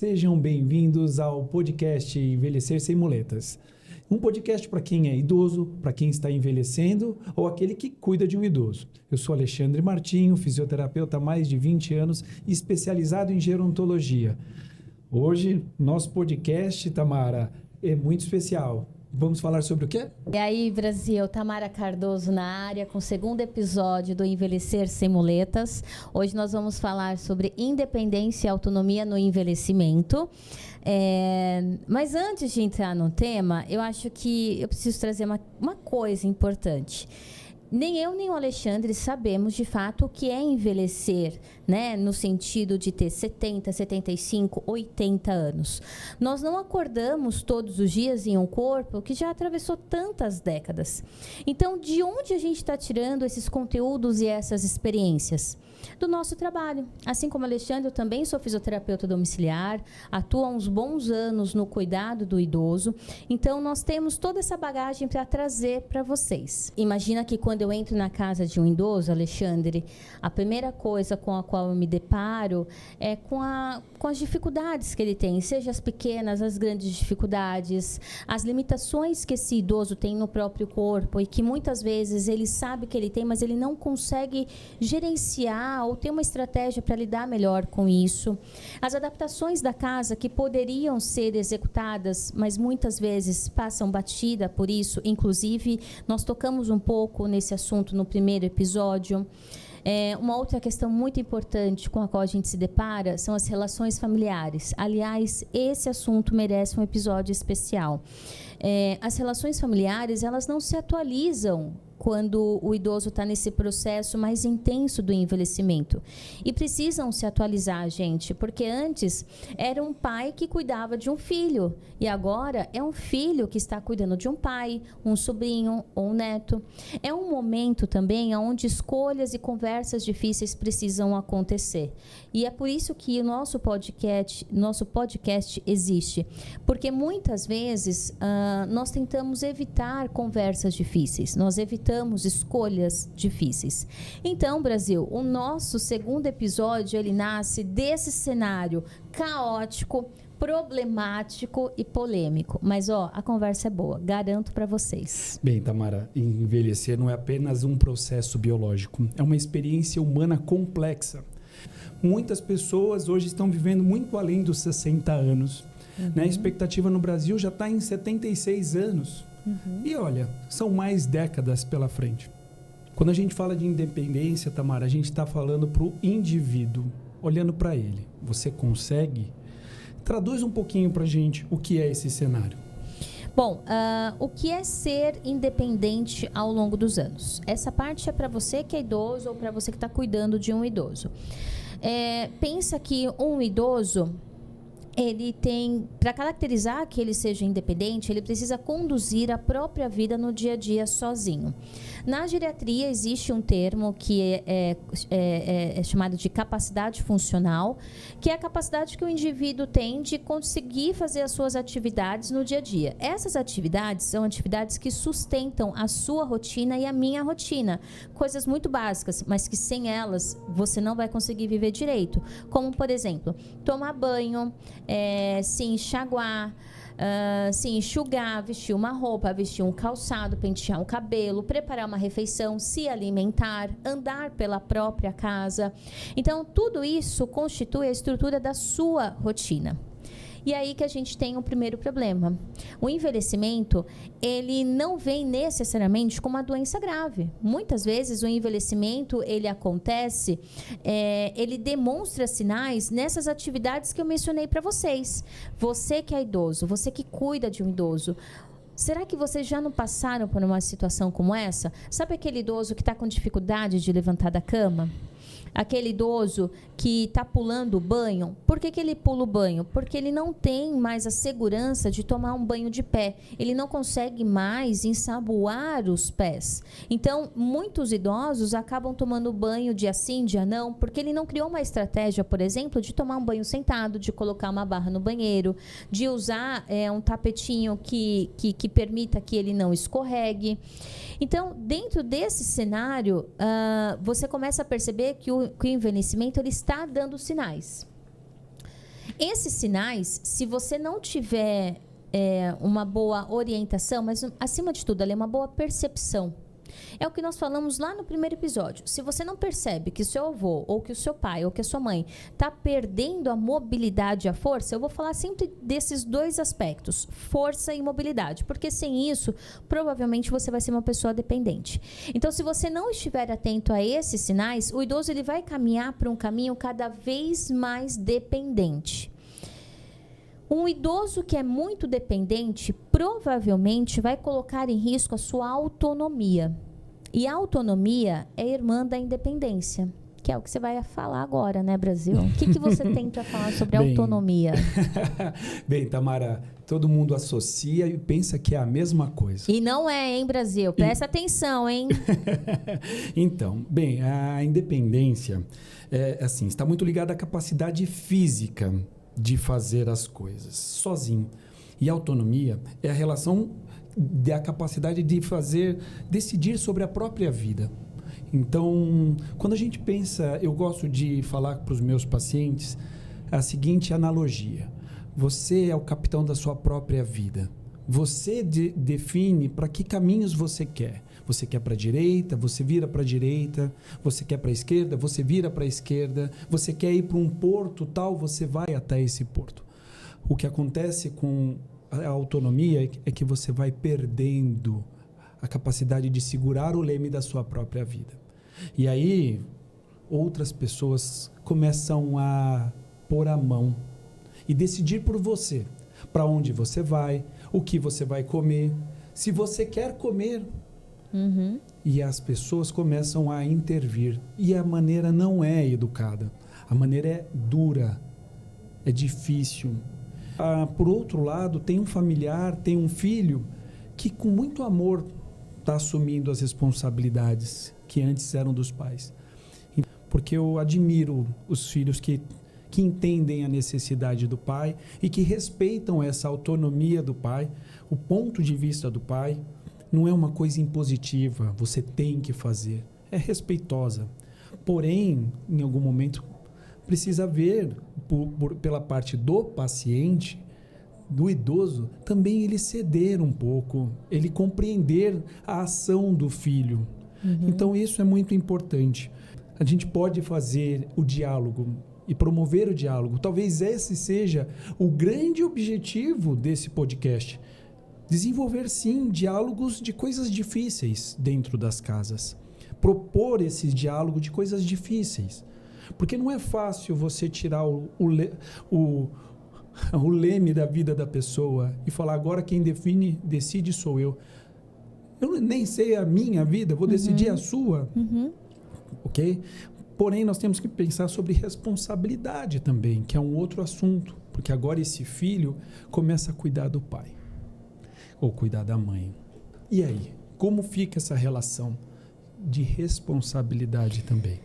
Sejam bem-vindos ao podcast Envelhecer Sem Muletas. Um podcast para quem é idoso, para quem está envelhecendo ou aquele que cuida de um idoso. Eu sou Alexandre Martinho, fisioterapeuta há mais de 20 anos e especializado em gerontologia. Hoje, nosso podcast, Tamara, é muito especial. Vamos falar sobre o quê? E aí, Brasil, Tamara Cardoso na área com o segundo episódio do Envelhecer Sem Muletas. Hoje nós vamos falar sobre independência e autonomia no envelhecimento. Mas antes de entrar no tema, eu acho que eu preciso trazer uma coisa importante. Nem eu, nem o Alexandre sabemos, de fato, o que é envelhecer, né? No sentido de ter 70, 75, 80 anos. Nós não acordamos todos os dias em um corpo que já atravessou tantas décadas. Então, de onde a gente está tirando esses conteúdos e essas experiências? Do nosso trabalho. Assim como Alexandre, eu também sou fisioterapeuta domiciliar, atuo há uns bons anos no cuidado do idoso. Então, nós temos toda essa bagagem para trazer para vocês. Imagina que quando eu entro na casa de um idoso, Alexandre, a primeira coisa com a qual eu me deparo é com as dificuldades que ele tem, seja as pequenas, as grandes dificuldades, as limitações que esse idoso tem no próprio corpo e que muitas vezes ele sabe que ele tem, mas ele não consegue gerenciar ou ter uma estratégia para lidar melhor com isso. As adaptações da casa que poderiam ser executadas, mas muitas vezes passam batida por isso. Inclusive, nós tocamos um pouco nesse assunto no primeiro episódio. Uma outra questão muito importante com a qual a gente se depara são as relações familiares. Aliás, esse assunto merece um episódio especial. As relações familiares, elas não se atualizam quando o idoso está nesse processo mais intenso do envelhecimento. E precisam se atualizar, gente, porque antes era um pai que cuidava de um filho, e agora é um filho que está cuidando de um pai, um sobrinho ou um neto. É um momento também onde escolhas e conversas difíceis precisam acontecer. E é por isso que o nosso podcast existe, porque muitas vezes nós tentamos evitar conversas difíceis, nós evitamos escolhas difíceis. Então, Brasil, o nosso segundo episódio, ele nasce desse cenário caótico, problemático e polêmico. Mas, a conversa é boa, garanto para vocês. Bem, Tamara, envelhecer não é apenas um processo biológico, é uma experiência humana complexa. Muitas pessoas hoje estão vivendo muito além dos 60 anos. Né? A expectativa no Brasil já está em 76 anos. E olha, são mais décadas pela frente. Quando a gente fala de independência, Tamara, a gente está falando para o indivíduo, olhando para ele. Você consegue? Traduz um pouquinho para a gente o que é esse cenário. Bom, o que é ser independente ao longo dos anos? Essa parte é para você que é idoso ou para você que está cuidando de um idoso. Pensa que um idoso, ele tem, para caracterizar que ele seja independente, ele precisa conduzir a própria vida no dia a dia sozinho. Na geriatria existe um termo que é chamado de capacidade funcional, que é a capacidade que o indivíduo tem de conseguir fazer as suas atividades no dia a dia. Essas atividades são atividades que sustentam a sua rotina e a minha rotina. Coisas muito básicas, mas que sem elas você não vai conseguir viver direito. Como, por exemplo, tomar banho, se enxaguar, se enxugar, vestir uma roupa, vestir um calçado, pentear um cabelo, preparar uma refeição, se alimentar, andar pela própria casa. Então, tudo isso constitui a estrutura da sua rotina. E aí que a gente tem o primeiro problema. O envelhecimento, ele não vem necessariamente com uma doença grave. Muitas vezes o envelhecimento, ele acontece, ele demonstra sinais nessas atividades que eu mencionei para vocês. Você que é idoso, você que cuida de um idoso, será que vocês já não passaram por uma situação como essa? Sabe aquele idoso que está com dificuldade de levantar da cama? Aquele idoso que está pulando o banho. Por que ele pula o banho? Porque ele não tem mais a segurança de tomar um banho de pé. Ele não consegue mais ensaboar os pés. Então, muitos idosos acabam tomando banho dia sim, dia não, porque ele não criou uma estratégia, por exemplo, de tomar um banho sentado, de colocar uma barra no banheiro, de usar um tapetinho que permita que ele não escorregue. Então, dentro desse cenário, você começa a perceber que o envelhecimento ele está dando sinais. Esses sinais, se você não tiver uma boa orientação, mas acima de tudo, ali é uma boa percepção. É o que nós falamos lá no primeiro episódio. Se você não percebe que o seu avô, ou que o seu pai, ou que a sua mãe está perdendo a mobilidade e a força, eu vou falar sempre desses dois aspectos, força e mobilidade, porque sem isso, provavelmente você vai ser uma pessoa dependente. Então, se você não estiver atento a esses sinais, o idoso ele vai caminhar para um caminho cada vez mais dependente. Um idoso que é muito dependente provavelmente vai colocar em risco a sua autonomia. E a autonomia é irmã da independência, que é o que você vai falar agora, né, Brasil? O que você tem para falar sobre autonomia? Bem, Tamara, todo mundo associa e pensa que é a mesma coisa. E não é, hein, Brasil? Presta atenção, hein? Então, bem, a independência assim, está muito ligada à capacidade física de fazer as coisas sozinho. E a autonomia é a relação da capacidade de decidir sobre a própria vida. Então, quando a gente pensa, eu gosto de falar para os meus pacientes a seguinte analogia: você é o capitão da sua própria vida. Você define para que caminhos você quer. Você quer para a direita, você vira para a direita. Você quer para a esquerda, você vira para a esquerda. Você quer ir para um porto tal, você vai até esse porto. O que acontece com a autonomia é que você vai perdendo a capacidade de segurar o leme da sua própria vida. E aí, outras pessoas começam a pôr a mão e decidir por você para onde você vai, o que você vai comer, se você quer comer. Uhum. E as pessoas começam a intervir. E a maneira não é educada. A maneira é dura, é difícil. Por outro lado, tem um familiar, tem um filho que com muito amor está assumindo as responsabilidades que antes eram dos pais. Porque eu admiro os filhos que entendem a necessidade do pai e que respeitam essa autonomia do pai, o ponto de vista do pai. Não é uma coisa impositiva, você tem que fazer. É respeitosa. Porém, em algum momento, precisa ver, pela parte do paciente, do idoso, também ele ceder um pouco, ele compreender a ação do filho. Uhum. Então, isso é muito importante. A gente pode fazer o diálogo e promover o diálogo. Talvez esse seja o grande objetivo desse podcast. Desenvolver, sim, diálogos de coisas difíceis dentro das casas. Propor esse diálogo de coisas difíceis. Porque não é fácil você tirar o leme da vida da pessoa e falar, agora quem decide sou eu. Eu nem sei a minha vida, vou decidir a sua. Uhum. Ok? Porém, nós temos que pensar sobre responsabilidade também, que é um outro assunto. Porque agora esse filho começa a cuidar do pai. Ou cuidar da mãe. E aí, como fica essa relação de responsabilidade também?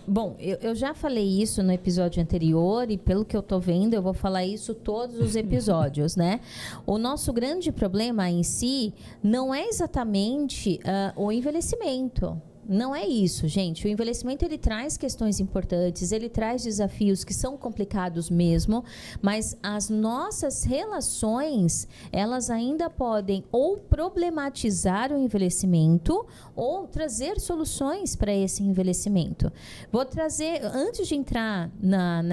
Bom, eu já falei isso no episódio anterior e pelo que eu tô vendo, eu vou falar isso todos os episódios, né? O nosso grande problema em si não é exatamente o envelhecimento. Não é isso, gente. O envelhecimento, ele traz questões importantes, ele traz desafios que são complicados mesmo, mas as nossas relações, elas ainda podem ou problematizar o envelhecimento ou trazer soluções para esse envelhecimento. Vou trazer, antes de entrar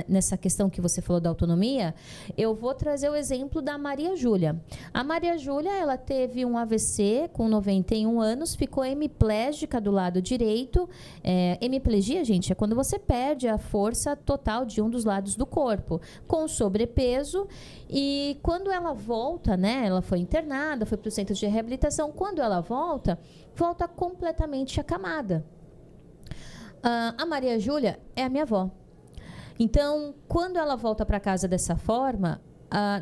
nessa questão que você falou da autonomia, eu vou trazer o exemplo da Maria Júlia. A Maria Júlia, ela teve um AVC com 91 anos, ficou hemiplégica do lado direito. Hemiplegia, gente, é quando você perde a força total de um dos lados do corpo, com sobrepeso. E quando ela volta, né, ela foi internada, foi para o centro de reabilitação. Quando ela volta completamente acamada. A Maria Júlia é a minha avó. Então, quando ela volta para casa dessa forma,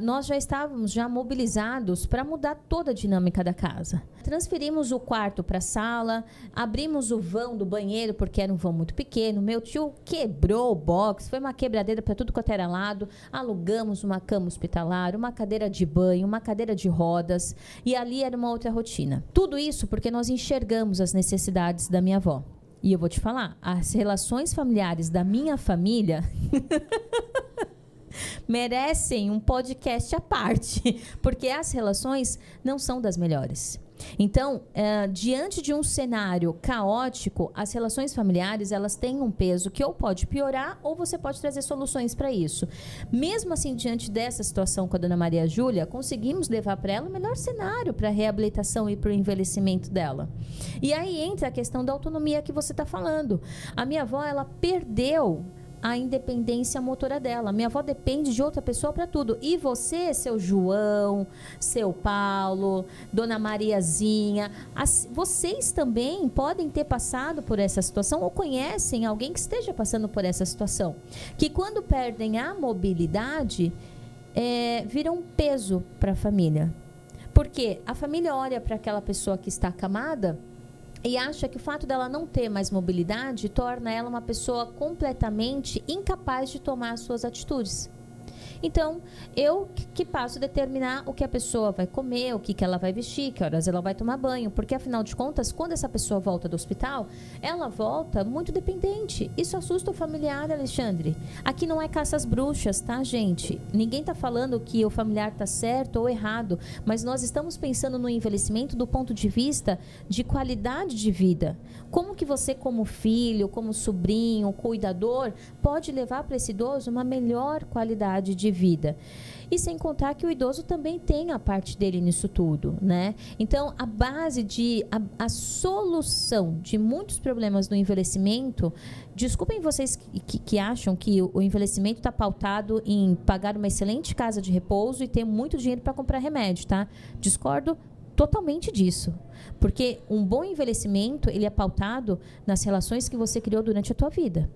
nós já estávamos mobilizados para mudar toda a dinâmica da casa. Transferimos o quarto para a sala, abrimos o vão do banheiro, porque era um vão muito pequeno. Meu tio quebrou o box, foi uma quebradeira para tudo quanto era lado. Alugamos uma cama hospitalar, uma cadeira de banho, uma cadeira de rodas. E ali era uma outra rotina. Tudo isso porque nós enxergamos as necessidades da minha avó. E eu vou te falar, as relações familiares da minha família merecem um podcast à parte, porque as relações não são das melhores. Então, diante de um cenário caótico, as relações familiares, elas têm um peso que ou pode piorar ou você pode trazer soluções para isso. Mesmo assim, diante dessa situação com a dona Maria Júlia, conseguimos levar para ela o melhor cenário para a reabilitação e para o envelhecimento dela. E aí entra a questão da autonomia que você está falando. A minha avó, ela perdeu a independência motora dela. Minha avó depende de outra pessoa para tudo. E você, seu João, seu Paulo, dona Mariazinha, vocês também podem ter passado por essa situação ou conhecem alguém que esteja passando por essa situação. Que quando perdem a mobilidade, vira um peso para a família. Porque a família olha para aquela pessoa que está acamada e acha que o fato dela não ter mais mobilidade torna ela uma pessoa completamente incapaz de tomar as suas atitudes. Então, eu que passo a determinar o que a pessoa vai comer, o que ela vai vestir, que horas ela vai tomar banho, porque afinal de contas, quando essa pessoa volta do hospital, ela volta muito dependente. Isso assusta o familiar, Alexandre. Aqui não é caça às bruxas, tá, gente? Ninguém tá falando que o familiar tá certo ou errado, mas nós estamos pensando no envelhecimento do ponto de vista de qualidade de vida. Como que você, como filho, como sobrinho, cuidador, pode levar para esse idoso uma melhor qualidade de vida? E sem contar que o idoso também tem a parte dele nisso tudo, né? Então, a base a solução de muitos problemas no envelhecimento, desculpem vocês que acham que o envelhecimento está pautado em pagar uma excelente casa de repouso e ter muito dinheiro para comprar remédio, tá? Discordo totalmente disso. Porque um bom envelhecimento, ele é pautado nas relações que você criou durante a tua vida.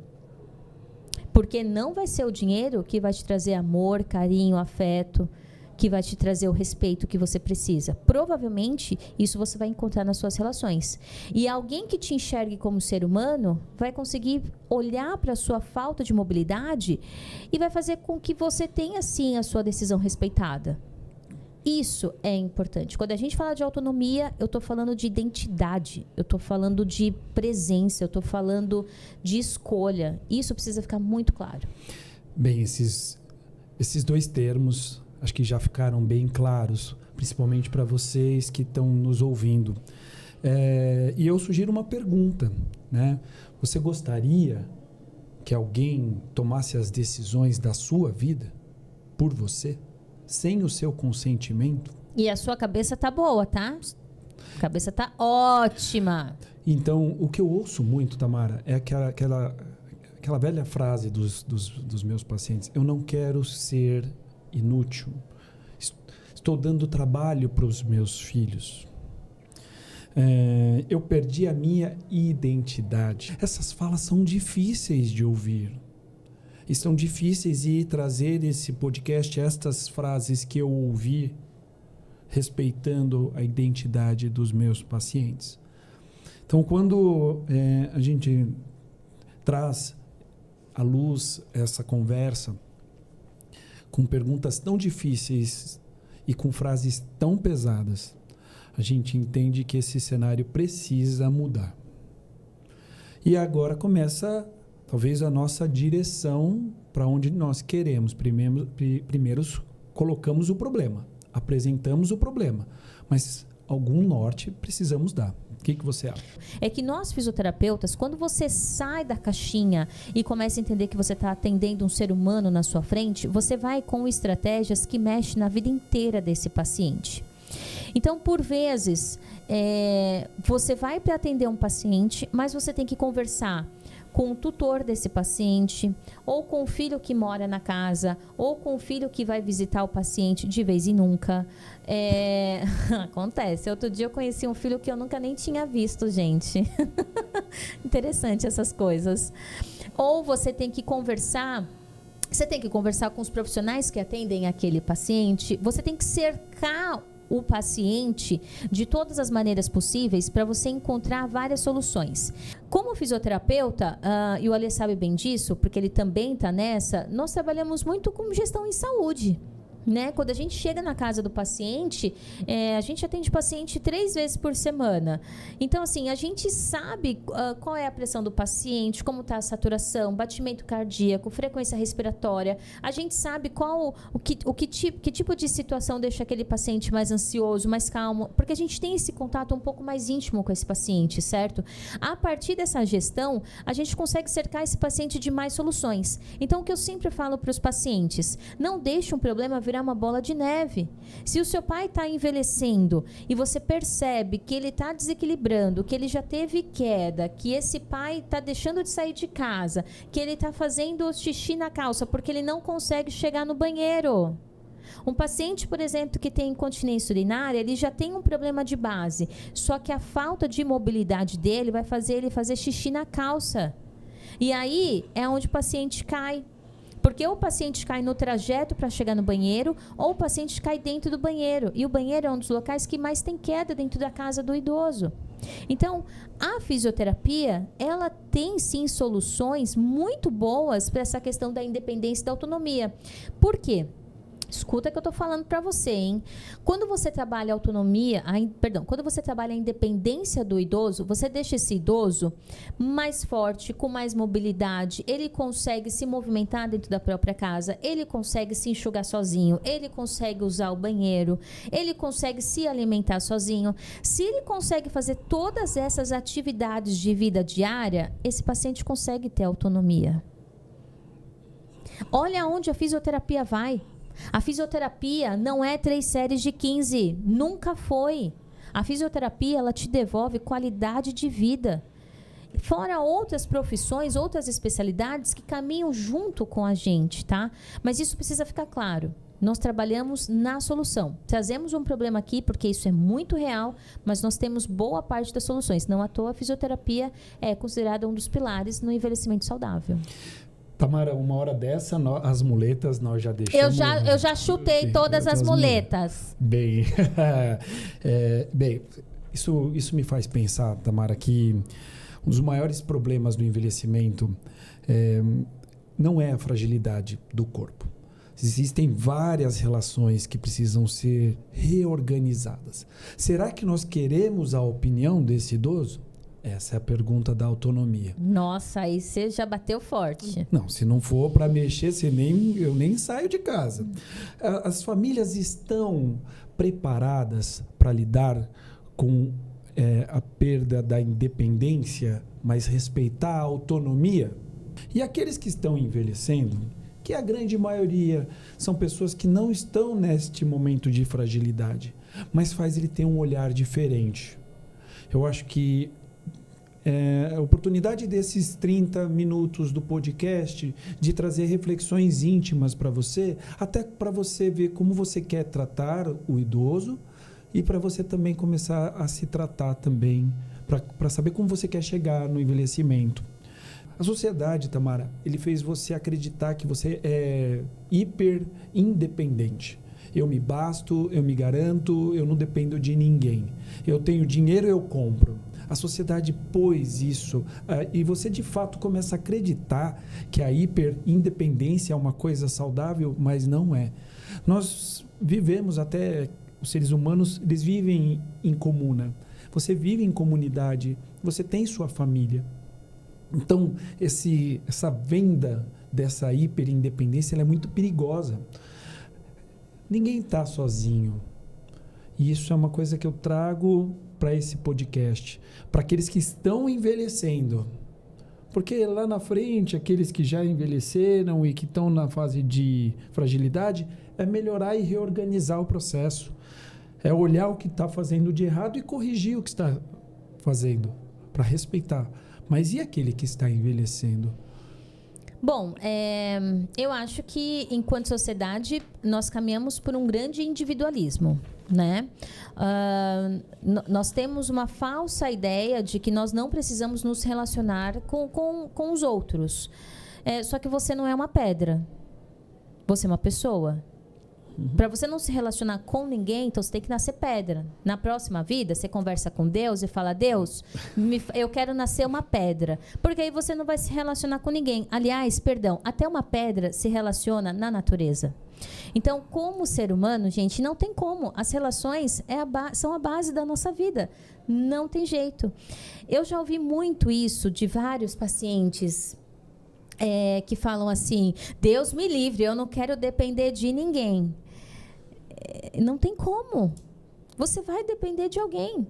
Porque não vai ser o dinheiro que vai te trazer amor, carinho, afeto, que vai te trazer o respeito que você precisa. Provavelmente, isso você vai encontrar nas suas relações. E alguém que te enxergue como ser humano vai conseguir olhar para a sua falta de mobilidade e vai fazer com que você tenha, sim, a sua decisão respeitada. Isso é importante. Quando a gente fala de autonomia, eu estou falando de identidade, eu estou falando de presença, eu estou falando de escolha. Isso precisa ficar muito claro. Bem, esses dois termos acho que já ficaram bem claros, principalmente para vocês que estão nos ouvindo. E eu sugiro uma pergunta, né? Você gostaria que alguém tomasse as decisões da sua vida por você? Sem o seu consentimento? E a sua cabeça tá boa, tá? A cabeça tá ótima. Então, o que eu ouço muito, Tamara, é aquela velha frase dos meus pacientes: eu não quero ser inútil. Estou dando trabalho para os meus filhos. Eu perdi a minha identidade. Essas falas são difíceis de ouvir. E são difíceis de trazer esse podcast, estas frases que eu ouvi, respeitando a identidade dos meus pacientes. Então, quando a gente traz à luz essa conversa, com perguntas tão difíceis e com frases tão pesadas, a gente entende que esse cenário precisa mudar. E agora começa talvez a nossa direção para onde nós queremos. Primeiro colocamos o problema, apresentamos o problema, mas algum norte precisamos dar. O que você acha? É que nós fisioterapeutas, quando você sai da caixinha e começa a entender que você está atendendo um ser humano na sua frente, você vai com estratégias que mexem na vida inteira desse paciente. Então, por vezes, você vai para atender um paciente, mas você tem que conversar com o tutor desse paciente, ou com o filho que mora na casa, ou com o filho que vai visitar o paciente de vez em nunca. Acontece. Outro dia eu conheci um filho que eu nunca nem tinha visto, gente. Interessante essas coisas. Ou você tem que conversar... Você tem que conversar com os profissionais que atendem aquele paciente. Você tem que cercar o paciente de todas as maneiras possíveis para você encontrar várias soluções. Como fisioterapeuta, e o Alê sabe bem disso, porque ele também está nessa, nós trabalhamos muito com gestão em saúde. né? Quando a gente chega na casa do paciente, a gente atende o paciente 3 vezes por semana. Então, assim, a gente sabe qual é a pressão do paciente, como está a saturação, batimento cardíaco, frequência respiratória. A gente sabe que tipo de situação deixa aquele paciente mais ansioso, mais calmo, porque a gente tem esse contato um pouco mais íntimo com esse paciente, certo? A partir dessa gestão, a gente consegue cercar esse paciente de mais soluções. Então, o que eu sempre falo para os pacientes, não deixe um problema virar uma bola de neve. Se o seu pai está envelhecendo e você percebe que ele está desequilibrando, que ele já teve queda, que esse pai está deixando de sair de casa, que ele está fazendo xixi na calça porque ele não consegue chegar no banheiro. Um paciente, por exemplo, que tem incontinência urinária, ele já tem um problema de base, só que a falta de mobilidade dele vai fazer ele fazer xixi na calça. E aí é onde o paciente cai. Porque ou o paciente cai no trajeto para chegar no banheiro, ou o paciente cai dentro do banheiro. E o banheiro é um dos locais que mais tem queda dentro da casa do idoso. Então, a fisioterapia, ela tem sim soluções muito boas para essa questão da independência e da autonomia. Por quê? Escuta que eu estou falando para você, hein? Quando você trabalha a autonomia, quando você trabalha a independência do idoso, você deixa esse idoso mais forte, com mais mobilidade, ele consegue se movimentar dentro da própria casa, ele consegue se enxugar sozinho, ele consegue usar o banheiro, ele consegue se alimentar sozinho. Se ele consegue fazer todas essas atividades de vida diária, esse paciente consegue ter autonomia. Olha onde a fisioterapia vai. A fisioterapia não é 3 séries de 15, nunca foi. A fisioterapia, ela te devolve qualidade de vida. Fora outras profissões, outras especialidades que caminham junto com a gente, tá? Mas isso precisa ficar claro. Nós trabalhamos na solução. Trazemos um problema aqui, porque isso é muito real, mas nós temos boa parte das soluções. Não à toa, a fisioterapia é considerada um dos pilares no envelhecimento saudável. Tamara, uma hora dessa, as muletas nós já deixamos... Eu já chutei todas as muletas. Bem, isso me faz pensar, Tamara, que um dos maiores problemas do envelhecimento não é a fragilidade do corpo. Existem várias relações que precisam ser reorganizadas. Será que nós queremos a opinião desse idoso? Essa é a pergunta da autonomia. Nossa, aí você já bateu forte. Não, se não for para mexer, eu nem saio de casa. As famílias estão preparadas para lidar com a perda da independência, mas respeitar a autonomia? E aqueles que estão envelhecendo, que a grande maioria são pessoas que não estão neste momento de fragilidade, mas faz ele ter um olhar diferente. Eu acho que a oportunidade desses 30 minutos do podcast de trazer reflexões íntimas para você, até para você ver como você quer tratar o idoso e para você também começar a se tratar também, para saber como você quer chegar no envelhecimento. A sociedade, Tamara, ele fez você acreditar que você é hiper independente. Eu me basto, eu me garanto, eu não dependo de ninguém. Eu tenho dinheiro, eu compro. A sociedade pôs isso e você de fato começa a acreditar que a hiperindependência é uma coisa saudável, mas não é. Nós vivemos até, os seres humanos, eles vivem em comuna. Você vive em comunidade, você tem sua família. Então, essa venda dessa hiperindependência ela é muito perigosa. Ninguém está sozinho. E isso é uma coisa que eu trago para esse podcast, para aqueles que estão envelhecendo. Porque lá na frente, aqueles que já envelheceram e que estão na fase de fragilidade, é melhorar e reorganizar o processo. É olhar o que está fazendo de errado e corrigir o que está fazendo, para respeitar. Mas e aquele que está envelhecendo? Bom, eu acho que, enquanto sociedade, nós caminhamos por um grande individualismo, né? Nós temos uma falsa ideia de que nós não precisamos nos relacionar com os outros. Só que você não é uma pedra. Você é uma pessoa. Para você não se relacionar com ninguém, então você tem que nascer pedra. Na próxima vida, você conversa com Deus e fala: Deus, eu quero nascer uma pedra. Porque aí você não vai se relacionar com ninguém. Aliás, até uma pedra se relaciona na natureza. Então, como ser humano, gente, não tem como. As relações são a base da nossa vida. Não tem jeito. Eu já ouvi muito isso de vários pacientes que falam assim, Deus me livre, eu não quero depender de ninguém. Não tem como. Você vai depender de alguém.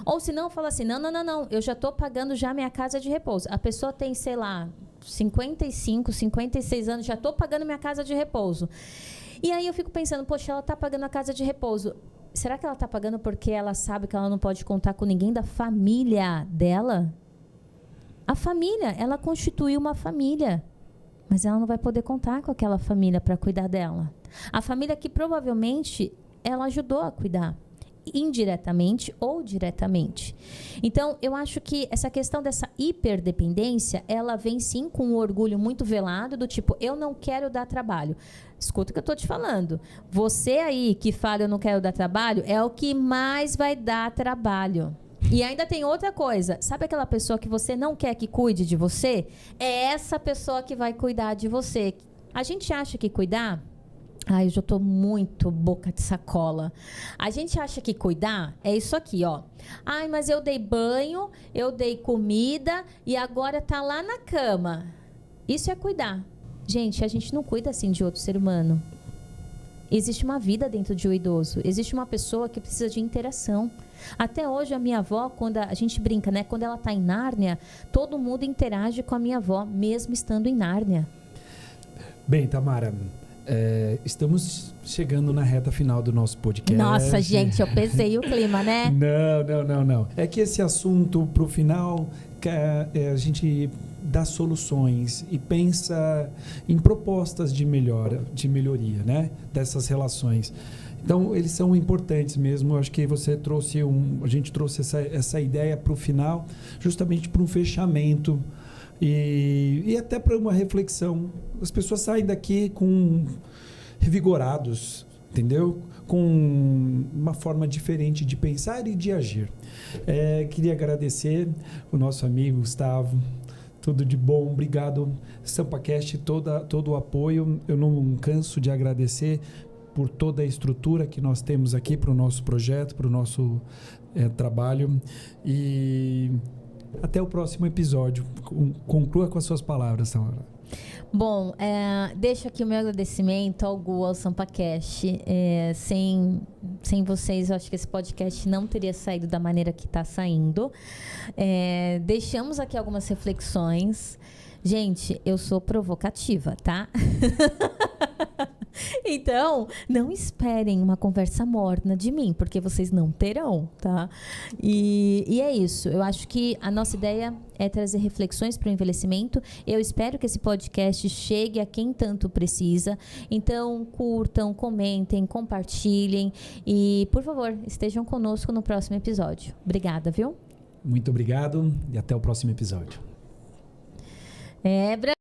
Ou se não, fala assim, não, eu já estou pagando já minha casa de repouso. A pessoa tem, sei lá, 55, 56 anos, já estou pagando minha casa de repouso. E aí eu fico pensando, poxa, ela está pagando a casa de repouso. Será que ela está pagando porque ela sabe que ela não pode contar com ninguém da família dela? A família, ela constituiu uma família, mas ela não vai poder contar com aquela família para cuidar dela. A família que provavelmente ela ajudou a cuidar, indiretamente ou diretamente. Então, eu acho que essa questão dessa hiperdependência, ela vem sim com um orgulho muito velado, do tipo, eu não quero dar trabalho. Escuta o que eu estou te falando. Você aí que fala eu não quero dar trabalho, é o que mais vai dar trabalho. E ainda tem outra coisa. Sabe aquela pessoa que você não quer que cuide de você? É essa pessoa que vai cuidar de você. A gente acha que cuidar... Ai, eu já tô muito boca de sacola. A gente acha que cuidar é isso aqui, ó. Ai, mas eu dei banho, eu dei comida e agora tá lá na cama. Isso é cuidar. Gente, a gente não cuida assim de outro ser humano. Existe uma vida dentro de um idoso. Existe uma pessoa que precisa de interação. Até hoje, a minha avó, quando a gente brinca, né? Quando ela tá em Nárnia, todo mundo interage com a minha avó, mesmo estando em Nárnia. Bem, Tamara... estamos chegando na reta final do nosso podcast. Nossa, gente, eu pesei o clima, né? Não. É que esse assunto, pro final, a gente dá soluções e pensa em propostas de melhoria, né? Dessas relações. Então, eles são importantes mesmo. Eu acho que a gente trouxe essa ideia pro final, justamente para um fechamento e até para uma reflexão. As pessoas saem daqui revigorados, entendeu? Com uma forma diferente de pensar e de agir. Queria agradecer o nosso amigo Gustavo. Tudo de bom. Obrigado, SampaCast, todo o apoio. Eu não canso de agradecer por toda a estrutura que nós temos aqui para o nosso projeto, para o nosso trabalho. E... até o próximo episódio. Conclua com as suas palavras, Tamara. Bom, deixo aqui o meu agradecimento ao Gu, ao SampaCast. Sem vocês, eu acho que esse podcast não teria saído da maneira que está saindo. Deixamos aqui algumas reflexões. Gente, eu sou provocativa, tá? Então, não esperem uma conversa morna de mim, porque vocês não terão, tá? E é isso. Eu acho que a nossa ideia é trazer reflexões para o envelhecimento. Eu espero que esse podcast chegue a quem tanto precisa. Então, curtam, comentem, compartilhem e, por favor, estejam conosco no próximo episódio. Obrigada, viu? Muito obrigado e até o próximo episódio.